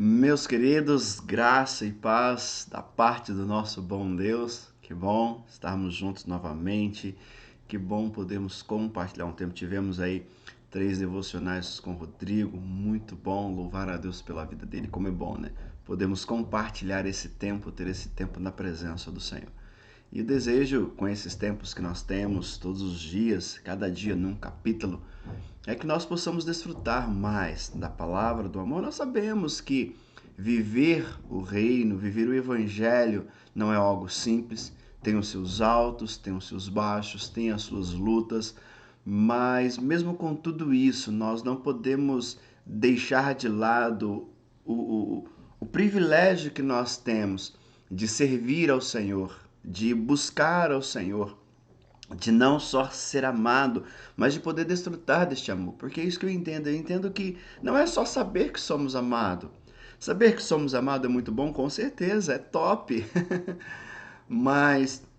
Meus queridos, graça e paz da parte do nosso bom Deus. Que bom estarmos juntos novamente. Que bom podermos compartilhar um tempo. Tivemos aí 3 devocionais com o Rodrigo. Muito bom. Louvar a Deus pela vida dele. Como é bom, né? Podemos compartilhar esse tempo, ter esse tempo na presença do Senhor. E o desejo com esses tempos que nós temos, todos os dias, cada dia num capítulo, é que nós possamos desfrutar mais da palavra, do amor. Nós sabemos que viver o reino, viver o evangelho não é algo simples, tem os seus altos, tem os seus baixos, tem as suas lutas, mas mesmo com tudo isso, nós não podemos deixar de lado o privilégio que nós temos de servir ao Senhor, de buscar ao Senhor, de não só ser amado, mas de poder desfrutar deste amor. Porque é isso que eu entendo. Eu entendo que não é só saber que somos amados. Saber que somos amados é muito bom, com certeza, é top. Mas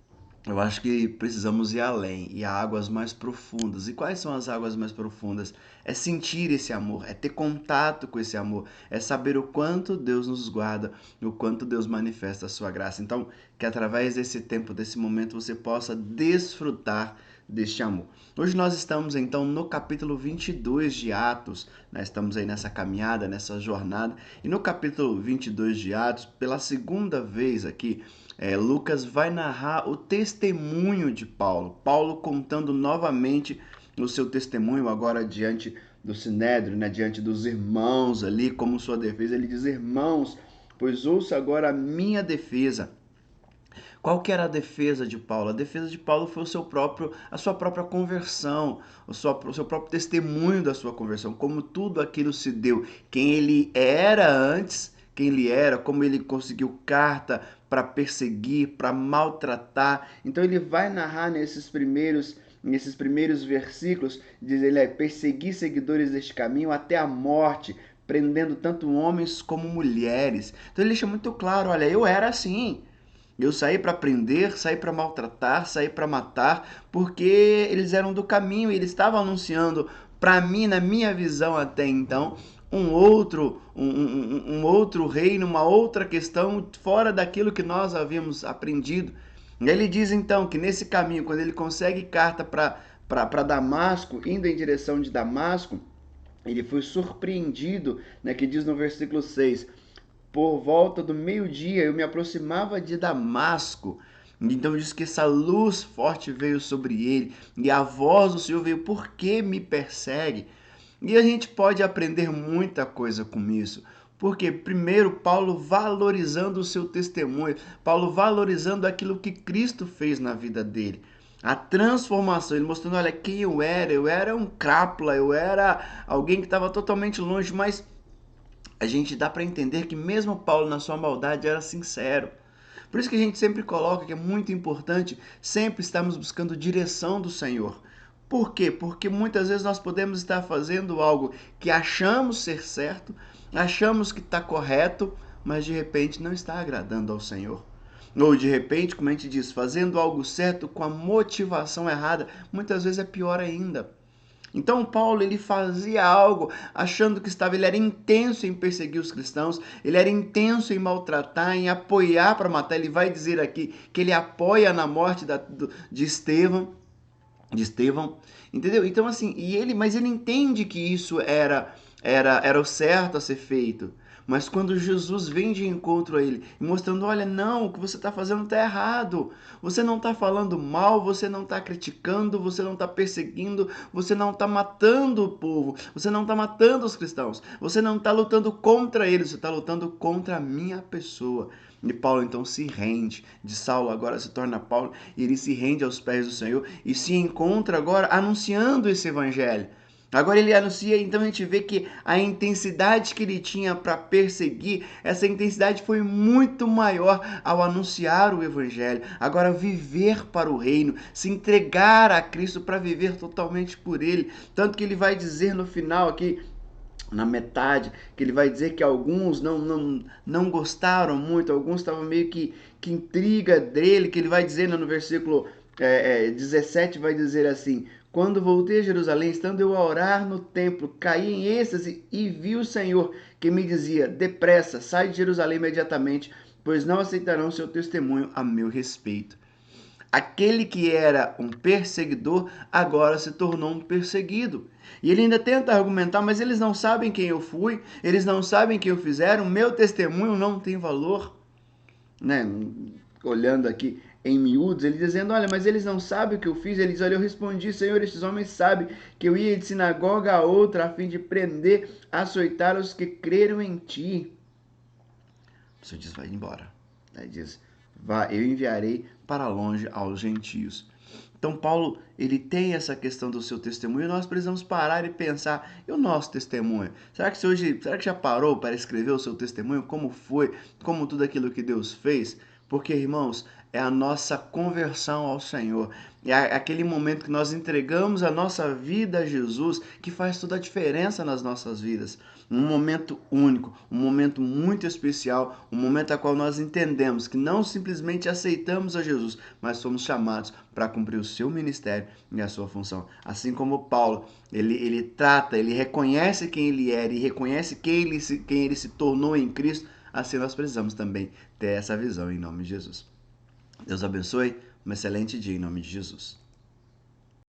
eu acho que precisamos ir além, ir a águas mais profundas. E quais são as águas mais profundas? É sentir esse amor, é ter contato com esse amor, é saber o quanto Deus nos guarda, o quanto Deus manifesta a sua graça. Então, que através desse tempo, desse momento, você possa desfrutar deste amor. Hoje nós estamos então no capítulo 22 de Atos, nós estamos aí nessa caminhada, nessa jornada, e no capítulo 22 de Atos, pela segunda vez aqui, Lucas vai narrar o testemunho de Paulo. Paulo contando novamente o seu testemunho agora diante do Sinédrio, né, diante dos irmãos ali, como sua defesa. Ele diz: irmãos, pois ouça agora a minha defesa. Qual que era a defesa de Paulo? A defesa de Paulo foi a sua própria conversão, o seu próprio testemunho da sua conversão, como tudo aquilo se deu, quem ele era antes, quem ele era, como ele conseguiu carta para perseguir, para maltratar. Então ele vai narrar nesses primeiros versículos, diz ele, perseguir seguidores deste caminho até a morte, prendendo tanto homens como mulheres. Então ele deixa muito claro, olha, eu era assim. Eu saí para prender, saí para maltratar, saí para matar, porque eles eram do caminho e eles estavam anunciando para mim, na minha visão até então, um outro reino, uma outra questão fora daquilo que nós havíamos aprendido. E ele diz então que nesse caminho, quando ele consegue carta para Damasco, indo em direção de Damasco, ele foi surpreendido, né, que diz no versículo 6: por volta do meio-dia eu me aproximava de Damasco. Então diz que essa luz forte veio sobre ele e a voz do Senhor veio: por que me persegue? E a gente pode aprender muita coisa com isso. Porque, primeiro, Paulo valorizando o seu testemunho, Paulo valorizando aquilo que Cristo fez na vida dele. A transformação, ele mostrando, olha, quem eu era um crápula, eu era alguém que estava totalmente longe, mas a gente dá para entender que mesmo Paulo na sua maldade era sincero. Por isso que a gente sempre coloca que é muito importante sempre estarmos buscando direção do Senhor. Por quê? Porque muitas vezes nós podemos estar fazendo algo que achamos ser certo, achamos que está correto, mas de repente não está agradando ao Senhor. Ou de repente, como a gente diz, fazendo algo certo com a motivação errada, muitas vezes é pior ainda. Então Paulo ele fazia algo achando que ele era intenso em perseguir os cristãos, ele era intenso em maltratar, em apoiar para matar. Ele vai dizer aqui que ele apoia na morte de Estevão, entendeu? Então assim, mas ele entende que isso era o certo a ser feito. Mas quando Jesus vem de encontro a ele, mostrando, olha, não, o que você está fazendo está errado. Você não está falando mal, você não está criticando, você não está perseguindo, você não está matando o povo, você não está matando os cristãos, você não está lutando contra eles, você está lutando contra a minha pessoa. E Paulo então se rende, de Saulo agora se torna Paulo, e ele se rende aos pés do Senhor e se encontra agora anunciando esse evangelho. Agora ele anuncia, então a gente vê que a intensidade que ele tinha para perseguir, essa intensidade foi muito maior ao anunciar o evangelho. Agora viver para o reino, se entregar a Cristo para viver totalmente por ele. Tanto que ele vai dizer no final aqui, na metade, que ele vai dizer que alguns não gostaram muito, alguns estavam meio que intriga dele, que ele vai dizer no versículo 17, vai dizer assim: Quando voltei a Jerusalém, estando eu a orar no templo, caí em êxtase e vi o Senhor que me dizia: depressa, sai de Jerusalém imediatamente, pois não aceitarão seu testemunho a meu respeito. Aquele que era um perseguidor agora se tornou um perseguido. E ele ainda tenta argumentar, mas eles não sabem quem eu fui, eles não sabem quem eu fizeram, meu testemunho não tem valor, né? Olhando aqui em miúdos, ele dizendo: olha, mas eles não sabem o que eu fiz. Ele diz: olha, eu respondi: Senhor, estes homens sabem que eu ia de sinagoga a outra a fim de prender, açoitar os que creram em ti. O Senhor diz: vai embora. Ele diz: eu enviarei para longe aos gentios. Então Paulo, ele tem essa questão do seu testemunho, e nós precisamos parar e pensar, e o nosso testemunho? Será que já parou para escrever o seu testemunho? Como foi? Como tudo aquilo que Deus fez? Porque, irmãos, é a nossa conversão ao Senhor. É aquele momento que nós entregamos a nossa vida a Jesus que faz toda a diferença nas nossas vidas. Um momento único, um momento muito especial, um momento a qual nós entendemos que não simplesmente aceitamos a Jesus, mas somos chamados para cumprir o seu ministério e a sua função. Assim como Paulo, ele reconhece quem ele era e reconhece quem ele se tornou em Cristo, assim nós precisamos também ter essa visão em nome de Jesus. Deus abençoe, um excelente dia em nome de Jesus.